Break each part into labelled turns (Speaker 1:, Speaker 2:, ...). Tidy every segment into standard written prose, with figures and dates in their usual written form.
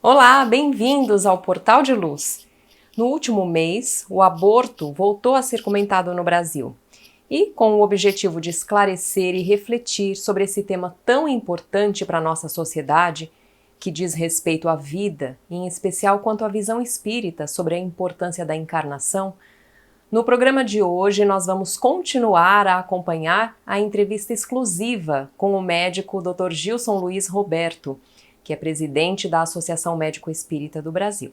Speaker 1: Olá, bem-vindos ao Portal de Luz. No último mês, o aborto voltou a ser comentado no Brasil. E com o objetivo de esclarecer e refletir sobre esse tema tão importante para a nossa sociedade, que diz respeito à vida, e em especial quanto à visão espírita sobre a importância da encarnação, no programa de hoje nós vamos continuar a acompanhar a entrevista exclusiva com o médico Dr. Gilson Luiz Roberto, que é presidente da Associação Médico Espírita do Brasil.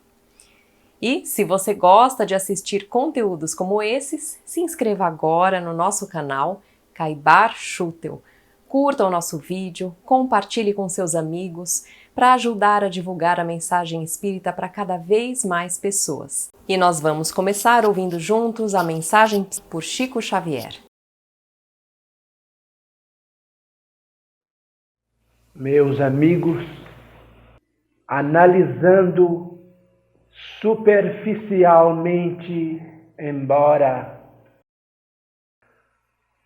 Speaker 1: E, se você gosta de assistir conteúdos como esses, se inscreva agora no nosso canal Caibar Schutel. Curta o nosso vídeo, compartilhe com seus amigos, para ajudar a divulgar a mensagem espírita para cada vez mais pessoas. E nós vamos começar ouvindo juntos a mensagem por Chico Xavier.
Speaker 2: Meus amigos, analisando superficialmente, embora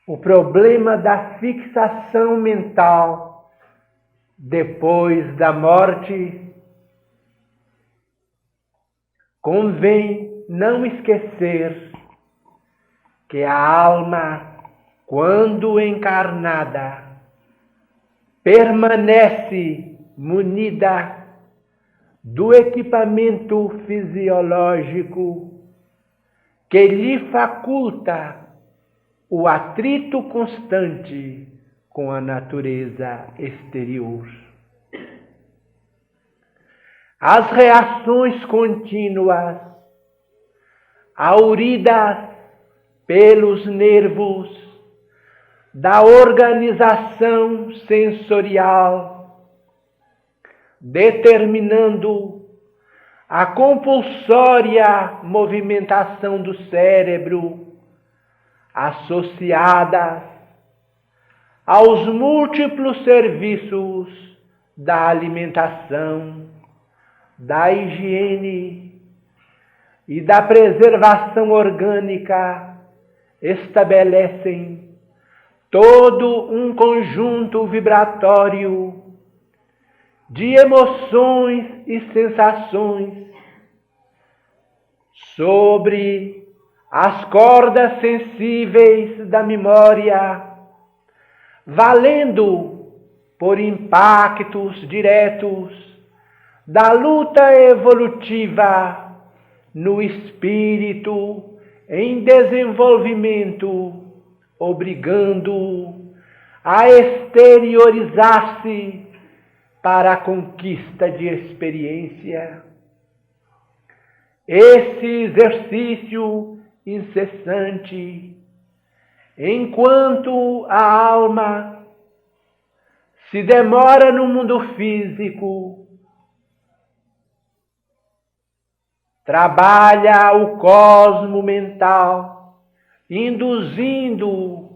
Speaker 2: o problema da fixação mental depois da morte, convém não esquecer que a alma, quando encarnada, permanece munida do equipamento fisiológico que lhe faculta o atrito constante com a natureza exterior. As reações contínuas, auridas pelos nervos da organização sensorial, determinando a compulsória movimentação do cérebro, associadas aos múltiplos serviços da alimentação, da higiene e da preservação orgânica, estabelecem todo um conjunto vibratório de emoções e sensações sobre as cordas sensíveis da memória, valendo por impactos diretos da luta evolutiva no espírito em desenvolvimento, obrigando-o a exteriorizar-se para a conquista de experiência. Esse exercício incessante, enquanto a alma se demora no mundo físico, trabalha o cosmo mental, induzindo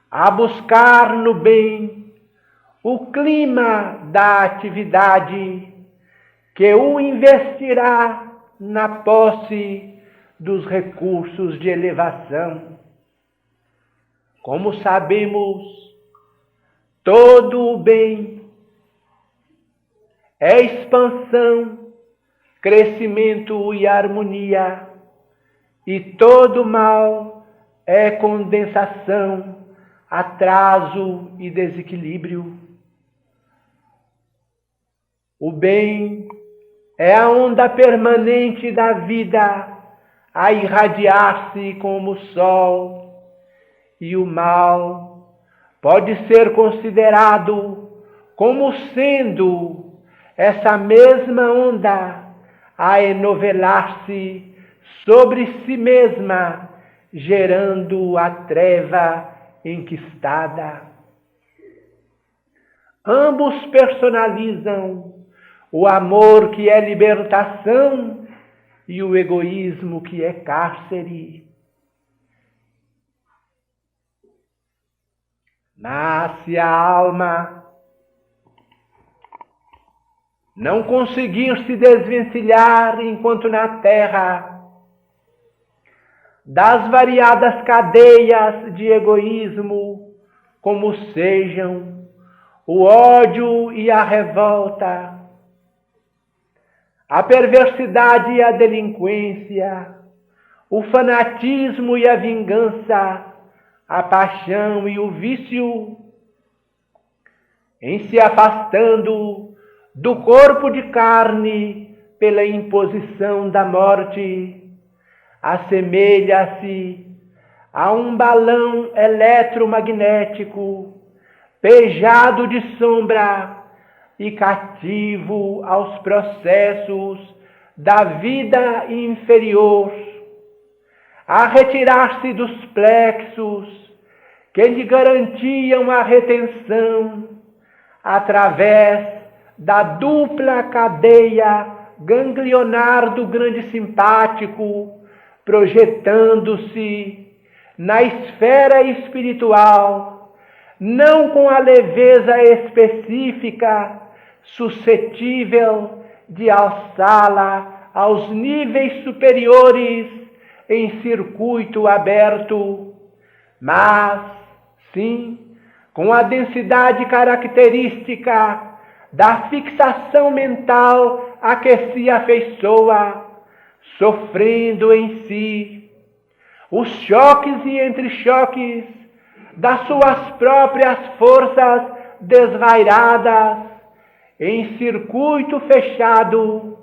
Speaker 2: a buscar no bem o clima da atividade que o investirá na posse dos recursos de elevação. Como sabemos, todo o bem é expansão, crescimento e harmonia, e todo mal é condensação, atraso e desequilíbrio. O bem é a onda permanente da vida a irradiar-se como o sol, e o mal pode ser considerado como sendo essa mesma onda a enovelar-se sobre si mesma, gerando a treva enquistada. Ambos personalizam o amor que é libertação e o egoísmo que é cárcere. Mas se a alma não conseguir se desvencilhar enquanto na terra das variadas cadeias de egoísmo, como sejam o ódio e a revolta, a perversidade e a delinquência, o fanatismo e a vingança, a paixão e o vício, em se afastando do corpo de carne pela imposição da morte, assemelha-se a um balão eletromagnético pejado de sombra e cativo aos processos da vida inferior, a retirar-se dos plexos que lhe garantiam a retenção através da dupla cadeia ganglionar do grande simpático, projetando-se na esfera espiritual, não com a leveza específica suscetível de alçá-la aos níveis superiores em circuito aberto, mas, sim, com a densidade característica da fixação mental a que se afeiçoa, sofrendo em si os choques e entre-choques das suas próprias forças desvairadas em circuito fechado,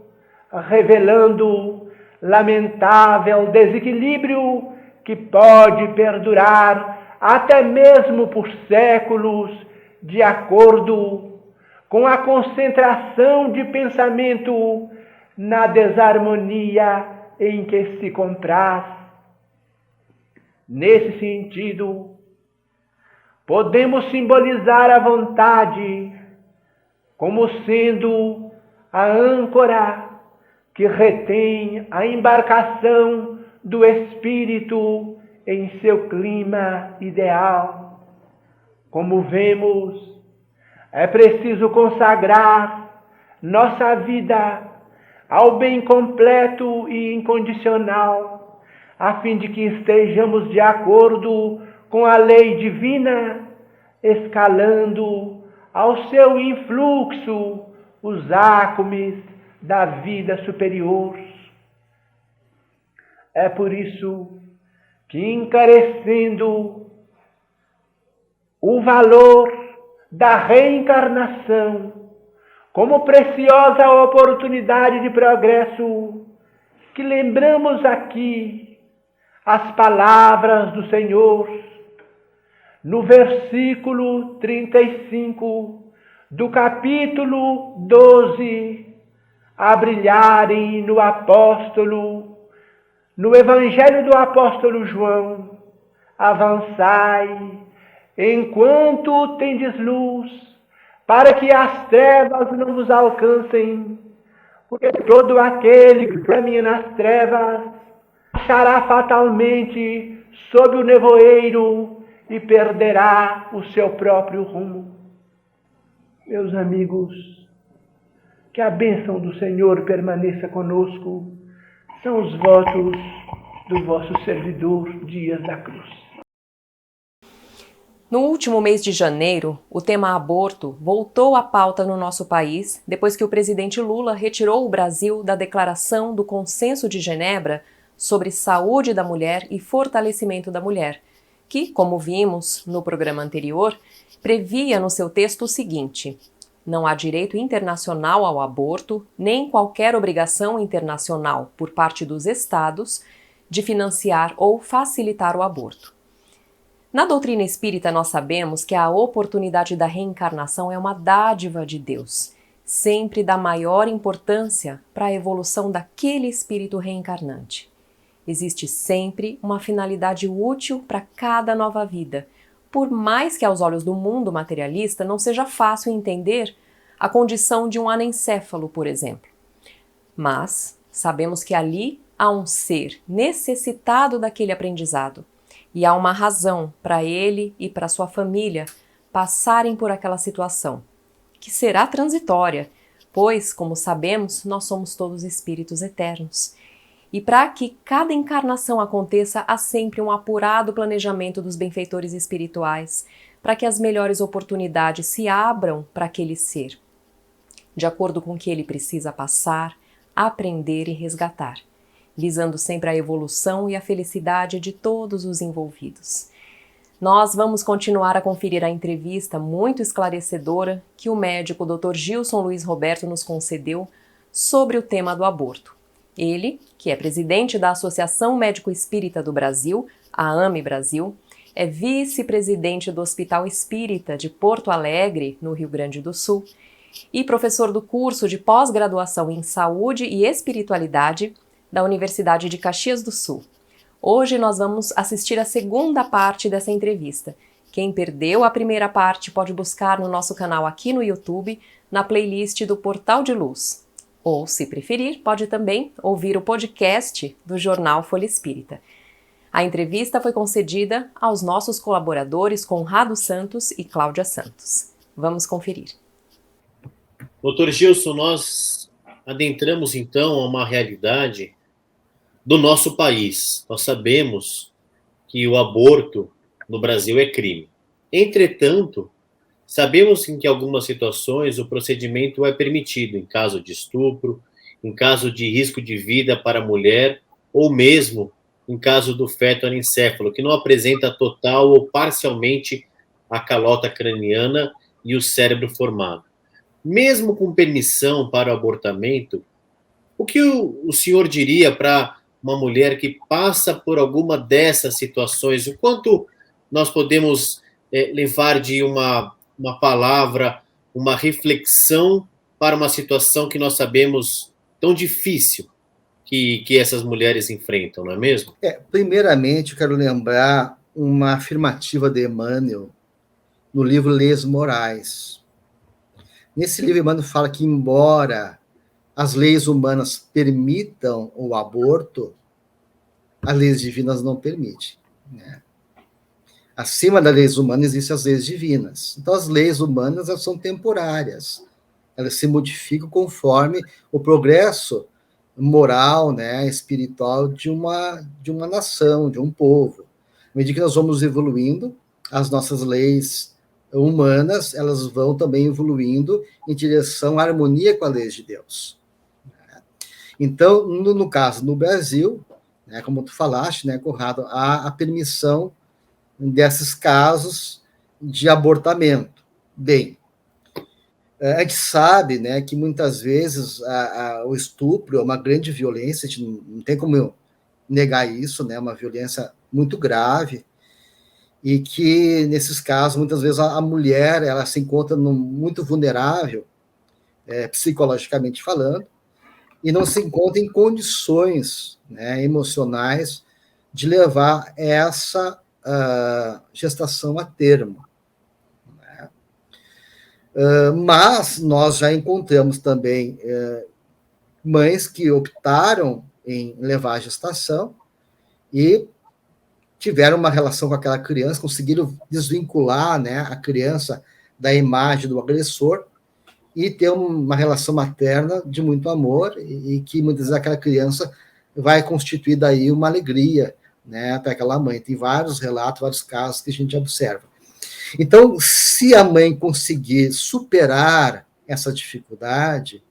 Speaker 2: revelando lamentável desequilíbrio que pode perdurar até mesmo por séculos, de acordo com a concentração de pensamento na desarmonia em que se compraz. Nesse sentido, podemos simbolizar a vontade como sendo a âncora que retém a embarcação do espírito em seu clima ideal. Como vemos, é preciso consagrar nossa vida ao bem completo e incondicional, a fim de que estejamos de acordo com a lei divina, escalando ao seu influxo os ácumes da vida superior. É por isso que, encarecendo o valor da reencarnação como preciosa oportunidade de progresso, que lembramos aqui as palavras do Senhor no versículo 35 do capítulo 12, a brilharem no Evangelho do Apóstolo João: avançai enquanto tendes luz, para que as trevas não vos alcancem, porque todo aquele que caminha nas trevas achará fatalmente sob o nevoeiro e perderá o seu próprio rumo. Meus amigos, que a bênção do Senhor permaneça conosco, são os votos do vosso servidor Dias da Cruz.
Speaker 1: No último mês de janeiro, o tema aborto voltou à pauta no nosso país depois que o presidente Lula retirou o Brasil da Declaração do Consenso de Genebra sobre Saúde da Mulher e Fortalecimento da Mulher, que, como vimos no programa anterior, previa no seu texto o seguinte: não há direito internacional ao aborto, nem qualquer obrigação internacional por parte dos Estados de financiar ou facilitar o aborto. Na doutrina espírita, nós sabemos que a oportunidade da reencarnação é uma dádiva de Deus, sempre da maior importância para a evolução daquele espírito reencarnante. Existe sempre uma finalidade útil para cada nova vida, por mais que aos olhos do mundo materialista não seja fácil entender a condição de um anencéfalo, por exemplo. Mas sabemos que ali há um ser necessitado daquele aprendizado e há uma razão para ele e para sua família passarem por aquela situação, que será transitória, pois, como sabemos, nós somos todos espíritos eternos. E para que cada encarnação aconteça, há sempre um apurado planejamento dos benfeitores espirituais, para que as melhores oportunidades se abram para aquele ser, de acordo com o que ele precisa passar, aprender e resgatar, visando sempre a evolução e a felicidade de todos os envolvidos. Nós vamos continuar a conferir a entrevista muito esclarecedora que o médico Dr. Gilson Luiz Roberto nos concedeu sobre o tema do aborto. Ele, que é presidente da Associação Médico Espírita do Brasil, a AME Brasil, é vice-presidente do Hospital Espírita de Porto Alegre, no Rio Grande do Sul, e professor do curso de pós-graduação em Saúde e Espiritualidade da Universidade de Caxias do Sul. Hoje nós vamos assistir a segunda parte dessa entrevista. Quem perdeu a primeira parte pode buscar no nosso canal aqui no YouTube, na playlist do Portal de Luz. Ou, se preferir, pode também ouvir o podcast do jornal Folha Espírita. A entrevista foi concedida aos nossos colaboradores Conrado Santos e Cláudia Santos. Vamos conferir.
Speaker 3: Doutor Gilson, nós adentramos então a uma realidade do nosso país. Nós sabemos que o aborto no Brasil é crime. Entretanto, sabemos que em algumas situações o procedimento é permitido em caso de estupro, em caso de risco de vida para a mulher ou mesmo em caso do feto anencéfalo, que não apresenta total ou parcialmente a calota craniana e o cérebro formado. Mesmo com permissão para o abortamento, o que o senhor diria para uma mulher que passa por alguma dessas situações? O quanto nós podemos levar de uma palavra, uma reflexão para uma situação que nós sabemos tão difícil que essas mulheres enfrentam, não é mesmo?
Speaker 4: Primeiramente, eu quero lembrar uma afirmativa de Emmanuel no livro Leis Morais. Nesse livro, Emmanuel fala que, embora as leis humanas permitam o aborto, as leis divinas não permitem, né? Acima das leis humanas existem as leis divinas. Então, as leis humanas elas são temporárias. Elas se modificam conforme o progresso moral, né, espiritual de uma nação, de um povo. À medida que nós vamos evoluindo, as nossas leis humanas elas vão também evoluindo em direção à harmonia com a lei de Deus. Então, no caso, no Brasil, né, como tu falaste, né, Conrado, há a permissão desses casos de abortamento. Bem, a gente sabe, né, que muitas vezes o estupro é uma grande violência, a gente não tem como negar isso, né, uma violência muito grave, e que, nesses casos, muitas vezes a mulher ela se encontra muito vulnerável, psicologicamente falando, e não se encontra em condições, né, emocionais de levar essa gestação a termo. Né? Mas nós já encontramos também mães que optaram em levar a gestação e tiveram uma relação com aquela criança, conseguiram desvincular, né, a criança da imagem do agressor e ter uma relação materna de muito amor e que muitas vezes aquela criança vai constituir daí uma alegria, né, para aquela mãe. Tem vários relatos, vários casos que a gente observa. Então, se a mãe conseguir superar essa dificuldade,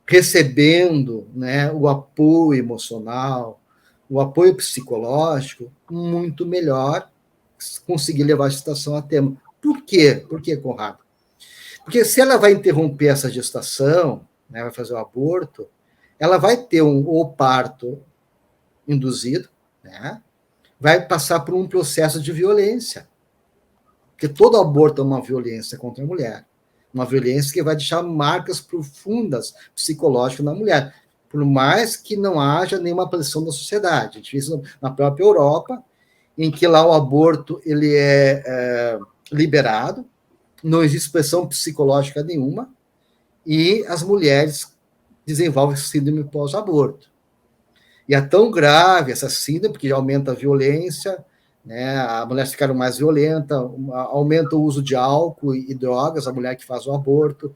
Speaker 4: recebendo, né, o apoio emocional, o apoio psicológico, muito melhor conseguir levar a gestação a termo. Por quê? Por quê, Conrado? Porque se ela vai interromper essa gestação, né, vai fazer o aborto, ela vai ter o parto induzido, né, vai passar por um processo de violência. Porque todo aborto é uma violência contra a mulher. Uma violência que vai deixar marcas profundas psicológicas na mulher. por mais que não haja nenhuma pressão da sociedade. A gente vê isso na própria Europa, em que lá o aborto ele é liberado, não existe pressão psicológica nenhuma, e as mulheres desenvolvem síndrome pós-aborto. E é tão grave essa síndrome, porque aumenta a violência, né? A mulher fica mais violenta, aumenta o uso de álcool e drogas, a mulher que faz o aborto,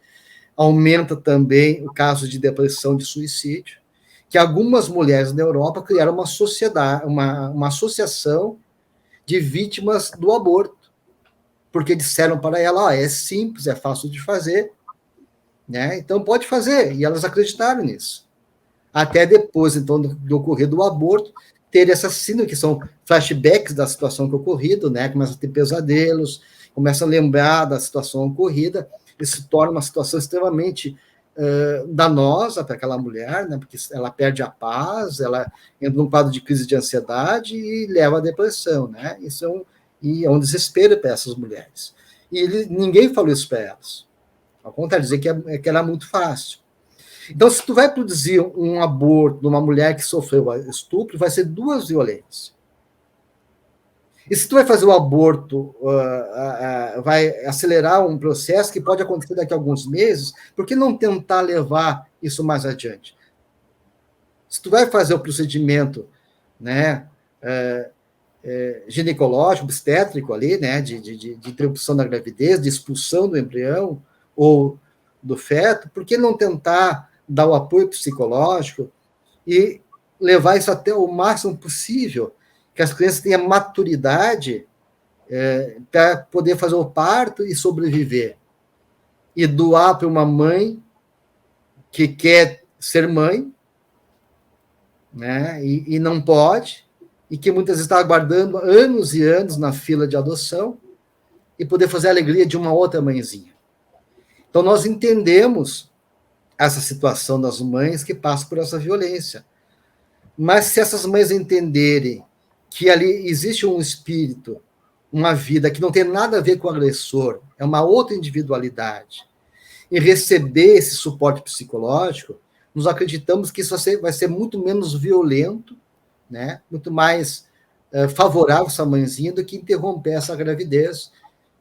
Speaker 4: aumenta também o caso de depressão, de suicídio, que algumas mulheres na Europa criaram uma sociedade, uma associação de vítimas do aborto, porque disseram para ela, é simples, é fácil de fazer, né? Então pode fazer, e elas acreditaram nisso. Até depois, então, do ocorrer do aborto, ter essa síndrome, que são flashbacks da situação que ocorrido, né? Começa a ter pesadelos, começa a lembrar da situação ocorrida, e se torna uma situação extremamente danosa para aquela mulher, né? Porque ela perde a paz, ela entra num quadro de crise de ansiedade e leva à depressão, né? Isso é um desespero para essas mulheres. E ninguém falou isso para elas. Ao contrário, dizer que era muito fácil. Então, se tu vai produzir um aborto de uma mulher que sofreu estupro, vai ser duas violências. E se tu vai fazer o aborto, vai acelerar um processo que pode acontecer daqui a alguns meses, por que não tentar levar isso mais adiante? Se tu vai fazer o procedimento, né, ginecológico, obstétrico ali, né, de interrupção da gravidez, de expulsão do embrião ou do feto, por que não tentar dar o apoio psicológico e levar isso até o máximo possível, que as crianças tenham maturidade para poder fazer o parto e sobreviver, e doar para uma mãe que quer ser mãe, né, e não pode, e que muitas vezes está aguardando anos e anos na fila de adoção, e poder fazer a alegria de uma outra mãezinha. Então, nós entendemos essa situação das mães que passam por essa violência. Mas se essas mães entenderem que ali existe um espírito, uma vida que não tem nada a ver com o agressor, é uma outra individualidade, e receber esse suporte psicológico, nós acreditamos que isso vai ser muito menos violento, né? Muito mais favorável a essa mãezinha do que interromper essa gravidez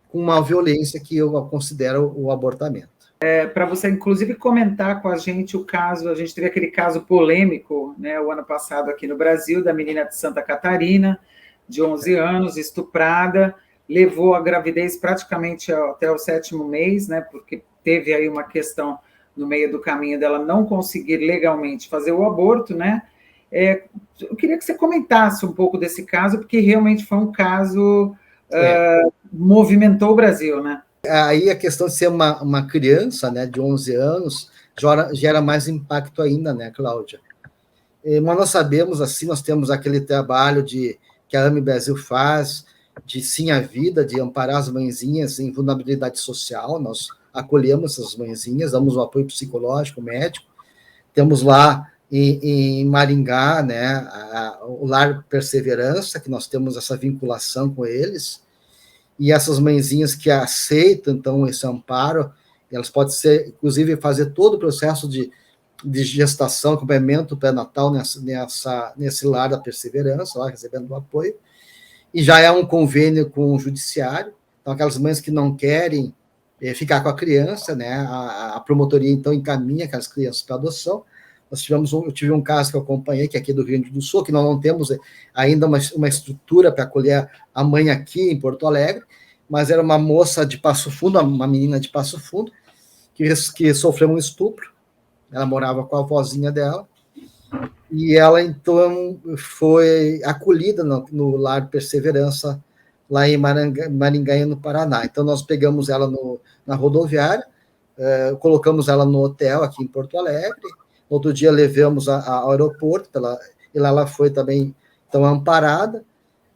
Speaker 4: com uma violência que eu considero o abortamento.
Speaker 5: Para você, inclusive, comentar com a gente o caso, a gente teve aquele caso polêmico, né, o ano passado aqui no Brasil, da menina de Santa Catarina, de 11 anos, estuprada, levou a gravidez praticamente até o 7º mês, né, porque teve aí uma questão no meio do caminho dela não conseguir legalmente fazer o aborto, né. Eu queria que você comentasse um pouco desse caso, porque realmente foi um caso movimentou o Brasil, né?
Speaker 4: Aí a questão de ser uma criança, né, de 11 anos gera mais impacto ainda, né, Cláudia? Mas nós sabemos, assim, nós temos aquele trabalho que a AME Brasil faz, de Sim à Vida, de amparar as mãezinhas em vulnerabilidade social, nós acolhemos essas mãezinhas, damos um apoio psicológico, médico, temos lá em Maringá, né, o Lar Perseverança, que nós temos essa vinculação com eles, e essas mãezinhas que aceitam, então, esse amparo, elas podem ser, inclusive, fazer todo o processo de gestação, acompanhamento pré-natal nesse lar da Perseverança, lá recebendo o apoio, e já é um convênio com o judiciário, então aquelas mães que não querem ficar com a criança, né, a promotoria, então, encaminha aquelas crianças para adoção. Eu tive um caso que eu acompanhei, que é aqui do Rio Grande do Sul, que nós não temos ainda uma estrutura para acolher a mãe aqui em Porto Alegre, mas era uma moça de Passo Fundo, uma menina de Passo Fundo, que sofreu um estupro. Ela morava com a avózinha dela, e ela, então, foi acolhida no Lar Perseverança, lá em Maringá, no Paraná. Então, nós pegamos ela na rodoviária, colocamos ela no hotel aqui em Porto Alegre. Outro dia levamos ao aeroporto, e lá ela foi também então, amparada,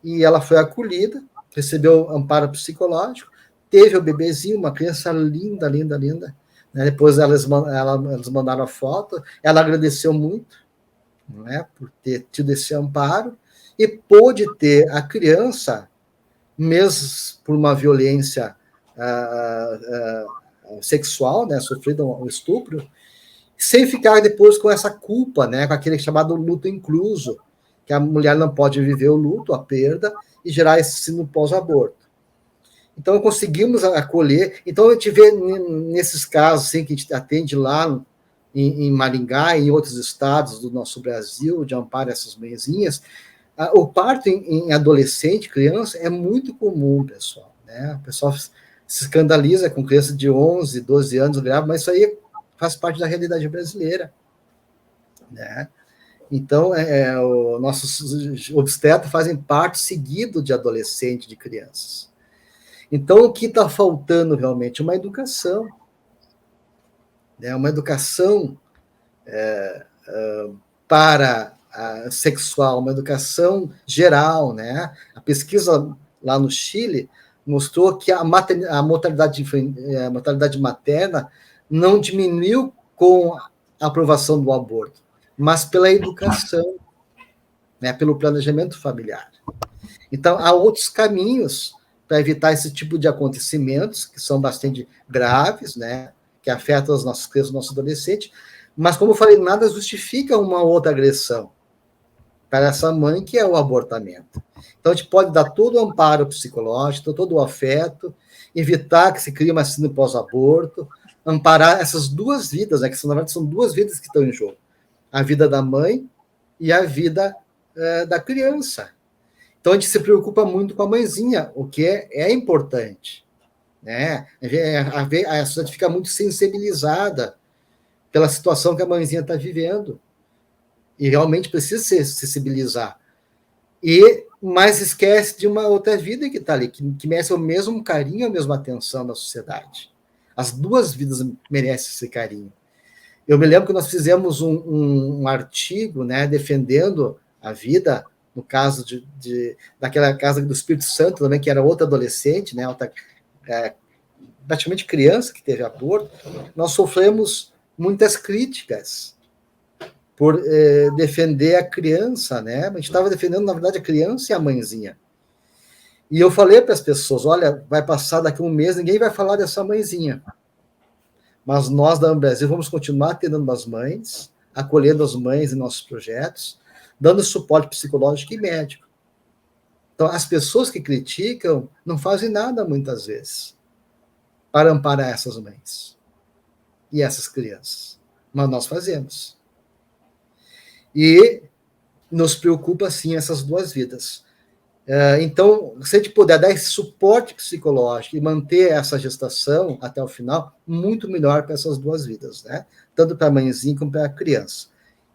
Speaker 4: e ela foi acolhida, recebeu amparo psicológico, teve o bebezinho, uma criança linda, linda, linda. Né? Depois eles mandaram a foto, ela agradeceu muito, né, por ter tido esse amparo, e pôde ter a criança, mesmo por uma violência sexual, né, sofrida um estupro, sem ficar depois com essa culpa, né, com aquele chamado luto incluso, que a mulher não pode viver o luto, a perda, e gerar esse síndrome pós-aborto. Então, conseguimos acolher. Então, a gente vê nesses casos assim, que a gente atende lá em Maringá e em outros estados do nosso Brasil, de amparo a essas mãezinhas, o parto em adolescente, criança, é muito comum, pessoal. Né? O pessoal se escandaliza com criança de 11, 12 anos grávida, mas isso aí faz parte da realidade brasileira. Né? Então, os nossos obstetras fazem parte seguido de adolescente, de crianças. Então, o que está faltando realmente? Uma educação. Né? Uma educação para a sexual, uma educação geral. Né? A pesquisa lá no Chile mostrou que a mortalidade materna não diminuiu com a aprovação do aborto, mas pela educação, né? Pelo planejamento familiar. Então, há outros caminhos para evitar esse tipo de acontecimentos, que são bastante graves, né, que afetam as nossas crianças, os nossos adolescentes, mas, como eu falei, nada justifica uma outra agressão para essa mãe, que é o abortamento. Então, a gente pode dar todo o amparo psicológico, todo o afeto, evitar que se crie uma síndrome pós-aborto, amparar essas duas vidas, né, que na verdade são duas vidas que estão em jogo, a vida da mãe e a vida da criança. Então, a gente se preocupa muito com a mãezinha, o que é importante. Né? A sociedade fica muito sensibilizada pela situação que a mãezinha está vivendo. E realmente precisa se sensibilizar. Mas esquece de uma outra vida que está ali, que merece o mesmo carinho, a mesma atenção da sociedade. As duas vidas merecem esse carinho. Eu me lembro que nós fizemos um artigo, né, defendendo a vida, no caso daquela casa do Espírito Santo também, que era outra adolescente, né, praticamente criança que teve aborto. Nós sofremos muitas críticas por defender a criança, né? A gente estava defendendo, na verdade, a criança e a mãezinha. E eu falei para as pessoas, olha, vai passar daqui a um mês, ninguém vai falar dessa mãezinha. Mas nós, da Brasil, vamos continuar atendendo as mães, acolhendo as mães em nossos projetos, dando suporte psicológico e médico. Então, as pessoas que criticam não fazem nada, muitas vezes, para amparar essas mães e essas crianças. Mas nós fazemos. E nos preocupa, sim, essas duas vidas. Então, se a gente puder dar esse suporte psicológico e manter essa gestação até o final, muito melhor para essas duas vidas, né? Tanto para a mãezinha como para a criança.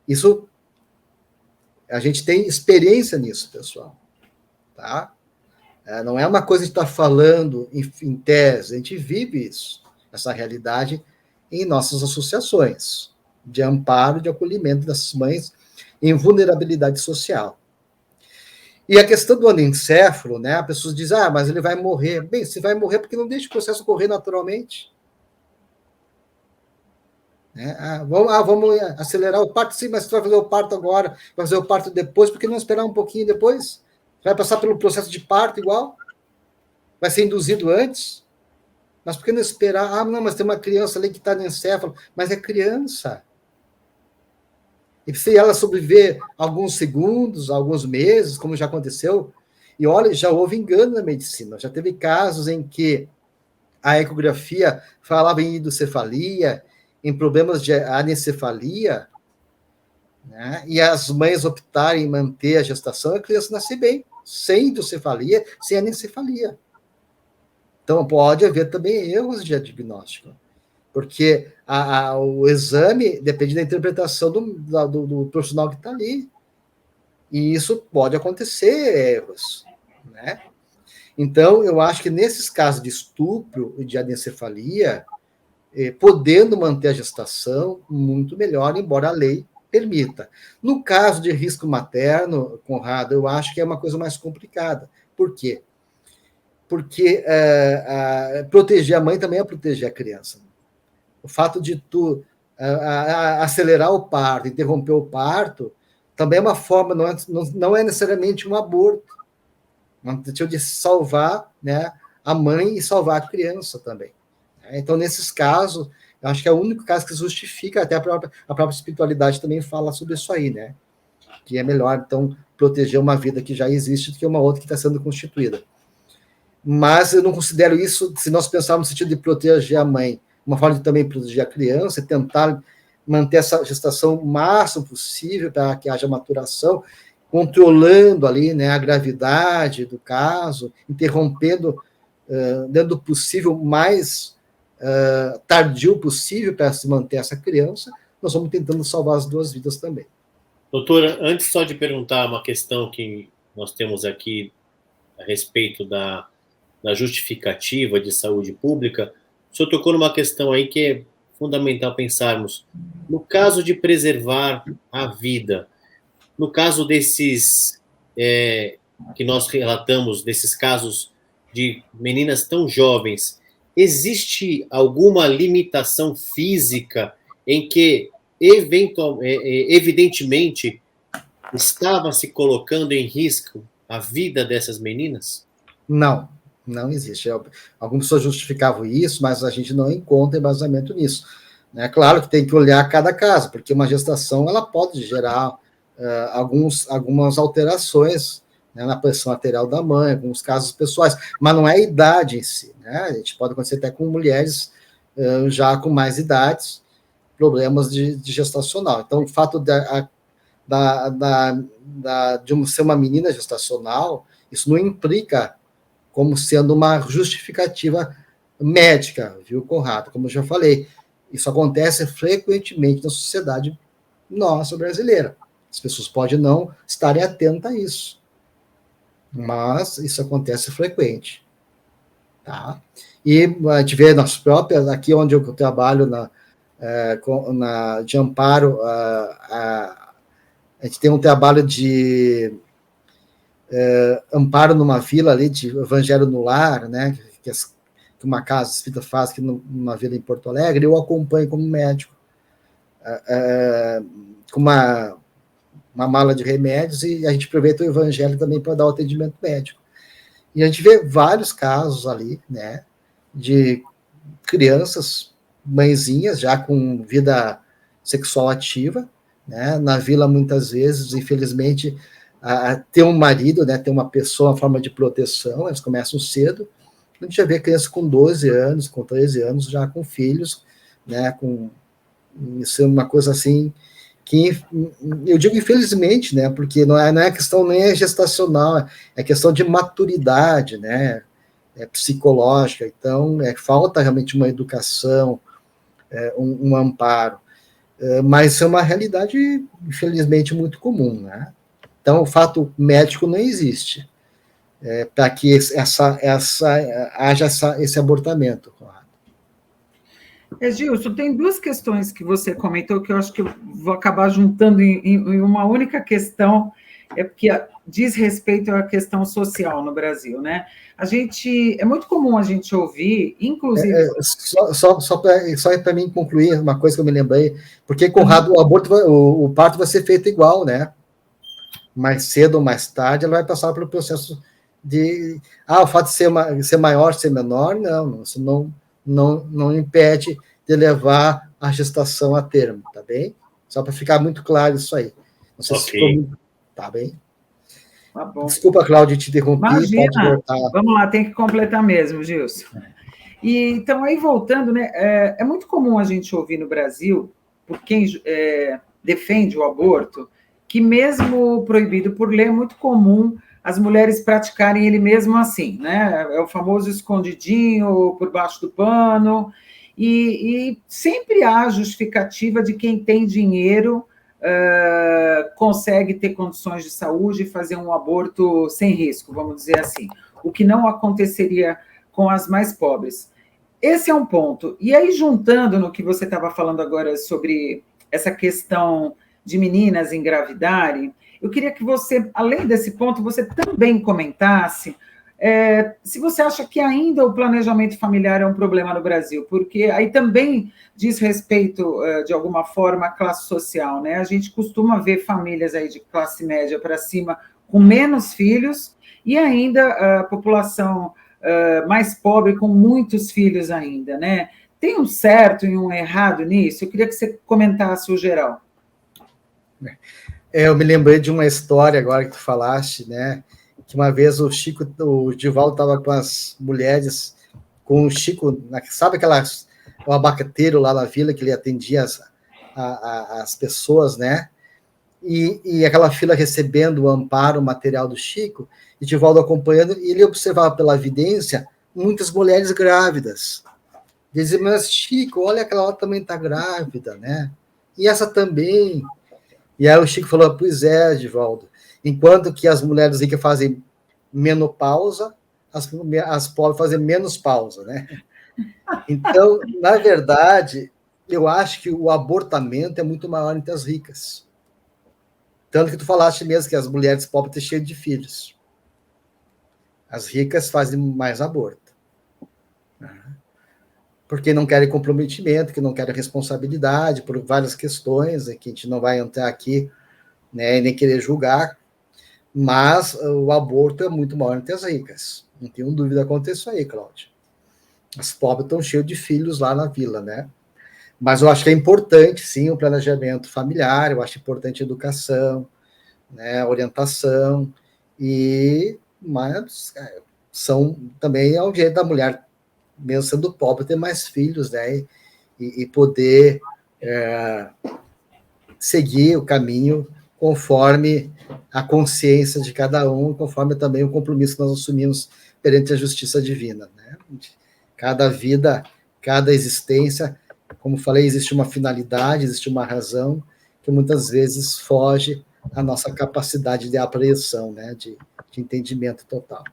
Speaker 4: Isso, a gente tem experiência nisso, pessoal. Tá? Não é uma coisa que está falando em tese, a gente vive isso, essa realidade em nossas associações de amparo, de acolhimento dessas mães em vulnerabilidade social. E a questão do anencéfalo, né? As pessoas dizem, mas ele vai morrer. Bem, se vai morrer, porque não deixa o processo correr naturalmente. Né? Vamos acelerar o parto, sim, mas você vai fazer o parto agora, vai fazer o parto depois, por que não esperar um pouquinho depois? Vai passar pelo processo de parto igual? Vai ser induzido antes? Mas por que não esperar? Não, mas tem uma criança ali que está no encéfalo. Mas é criança. E se ela sobreviver alguns segundos, alguns meses, como já aconteceu, e olha, já houve engano na medicina. Já teve casos em que a ecografia falava em hidrocefalia, em problemas de anencefalia, né? E as mães optarem em manter a gestação, a criança nasce bem, sem hidrocefalia, sem anencefalia. Então, pode haver também erros de diagnóstico, porque o exame depende da interpretação do profissional que está ali. E isso pode acontecer erros, né? Então, eu acho que nesses casos de estupro e de anencefalia, podendo manter a gestação, muito melhor, embora a lei permita. No caso de risco materno, Conrado, eu acho que é uma coisa mais complicada. Por quê? Porque proteger a mãe também é proteger a criança. O fato de tu acelerar o parto, interromper o parto, também é uma forma, não é necessariamente um aborto, uma tentativa de salvar, né, a mãe e salvar a criança também. Então, nesses casos, Eu acho que é o único caso que justifica, até a própria espiritualidade também fala sobre isso aí, né? Que é melhor, então, proteger uma vida que já existe do que uma outra que está sendo constituída. Mas eu não considero isso, se nós pensarmos no sentido de proteger a mãe, uma forma de também proteger a criança, é tentar manter essa gestação o máximo possível para que haja maturação, controlando ali, né, a gravidade do caso, interrompendo, dentro do possível, mais tardio possível para se manter essa criança, nós vamos tentando salvar as duas vidas também.
Speaker 3: Doutora, antes só de perguntar uma questão que nós temos aqui a respeito da justificativa de saúde pública, o senhor tocou numa questão aí que é fundamental pensarmos. No caso de preservar a vida, no caso desses que nós relatamos, desses casos de meninas tão jovens, existe alguma limitação física em que, evidentemente, estava se colocando em risco a vida dessas meninas?
Speaker 4: Não, não existe. Algumas pessoas justificavam isso, mas a gente não encontra embasamento nisso. É claro que tem que olhar cada caso, porque uma gestação ela pode gerar algumas alterações, né, na pressão arterial da mãe, alguns casos pessoais, mas não é a idade em si, né? A gente pode acontecer até com mulheres já com mais idades, problemas de gestacional. Então, o fato de ser uma menina gestacional, isso não implica como sendo uma justificativa médica, viu, Conrado? Como eu já falei, isso acontece frequentemente na sociedade nossa brasileira. As pessoas podem não estarem atentas a isso, mas isso acontece frequente. Tá? E a gente vê nas próprias, aqui onde eu trabalho de amparo, a gente tem um trabalho de amparo numa vila ali, de Evangelho no Lar, né, que uma casa espírita faz aqui numa vila em Porto Alegre, eu acompanho como médico, com uma mala de remédios, e a gente aproveita o Evangelho também para dar o atendimento médico. E a gente vê vários casos ali, né, de crianças, mãezinhas, já com vida sexual ativa, né, na vila, muitas vezes, infelizmente, ter um marido, né, ter uma pessoa, uma forma de proteção, eles começam cedo. A gente já vê crianças com 12 anos, com 13 anos, já com filhos, né, isso é uma coisa assim, que eu digo infelizmente, né, porque não é questão nem gestacional, é questão de maturidade, né, psicológica. Então, falta realmente uma educação, um amparo, mas é uma realidade, infelizmente, muito comum, né. Então, o fato médico não existe para que haja esse abortamento.
Speaker 5: Gilson, tem duas questões que você comentou que eu acho que eu vou acabar juntando em uma única questão, porque diz respeito à questão social no Brasil, né? É muito comum a gente ouvir, inclusive...
Speaker 4: Só para mim concluir, uma coisa que eu me lembrei, porque, Conrado, o parto vai ser feito igual, né? Mais cedo ou mais tarde, ela vai passar pelo processo de... o fato de ser maior, ser menor, não, isso não impede de levar a gestação a termo, tá bem? Só para ficar muito claro isso aí. Não sei se ficou muito... Tá bem?
Speaker 5: Tá bom.
Speaker 4: Desculpa, Cláudia, te interrompi.
Speaker 5: Imagina.
Speaker 4: Pode voltar.
Speaker 5: Vamos lá, tem que completar mesmo, Gilson. E, então, aí voltando, né, é muito comum a gente ouvir no Brasil, por quem defende o aborto, que mesmo proibido por lei, é muito comum as mulheres praticarem ele mesmo assim, né? É o famoso escondidinho por baixo do pano, e sempre há justificativa de quem tem dinheiro consegue ter condições de saúde e fazer um aborto sem risco, vamos dizer assim, o que não aconteceria com as mais pobres. Esse é um ponto. E aí, juntando no que você estava falando agora sobre essa questão de meninas engravidarem, eu queria que você, além desse ponto, você também comentasse se você acha que ainda o planejamento familiar é um problema no Brasil, porque aí também diz respeito, de alguma forma, à classe social, né? A gente costuma ver famílias aí de classe média para cima com menos filhos e ainda a população mais pobre com muitos filhos ainda, né? Tem um certo e um errado nisso? Eu queria que você comentasse o geral.
Speaker 4: Eu me lembrei de uma história agora que tu falaste, né? Que uma vez o Divaldo estava com as mulheres, com o Chico, sabe o abacateiro lá na vila que ele atendia as pessoas, né? E aquela fila recebendo o amparo, o material do Chico, e Divaldo acompanhando, e ele observava pela evidência muitas mulheres grávidas. Dizia, mas Chico, olha, aquela outra também está grávida, né? E essa também. E aí o Chico falou, pois é, Divaldo, enquanto que as mulheres ricas fazem menopausa, as pobres fazem menos pausa, né? Então, na verdade, eu acho que o abortamento é muito maior entre as ricas. Tanto que tu falaste mesmo que as mulheres pobres têm cheio de filhos. As ricas fazem mais aborto. Porque não querem comprometimento, que não querem responsabilidade, por várias questões, que a gente não vai entrar aqui, né, nem querer julgar, mas o aborto é muito maior entre as ricas. Não tenho dúvida quanto a isso aí, Cláudia. As pobres estão cheios de filhos lá na vila, né? Mas eu acho que é importante, sim, o planejamento familiar, eu acho importante a educação, né, orientação, mas são também é o direito da mulher, mesmo sendo pobre, ter mais filhos, né, e poder seguir o caminho conforme a consciência de cada um, conforme também o compromisso que nós assumimos perante a justiça divina, né? Cada vida, cada existência, como falei, existe uma finalidade, existe uma razão que muitas vezes foge à nossa capacidade de apreensão, né, de entendimento total.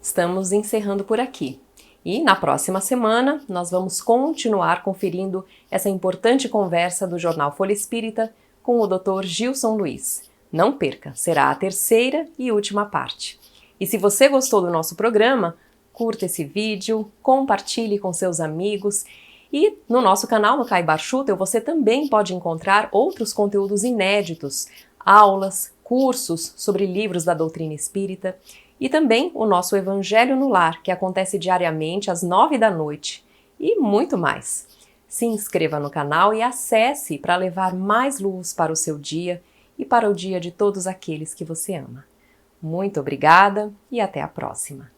Speaker 1: Estamos encerrando por aqui. E na próxima semana nós vamos continuar conferindo essa importante conversa do jornal Folha Espírita com o Dr. Gilson Luiz. Não perca, será a terceira e última parte. E se você gostou do nosso programa, curta esse vídeo, compartilhe com seus amigos e no nosso canal no Caibar Schutel você também pode encontrar outros conteúdos inéditos, aulas, cursos sobre livros da doutrina espírita e também o nosso Evangelho no Lar, que acontece diariamente às 9 da noite e muito mais. Se inscreva no canal e acesse para levar mais luz para o seu dia e para o dia de todos aqueles que você ama. Muito obrigada e até a próxima!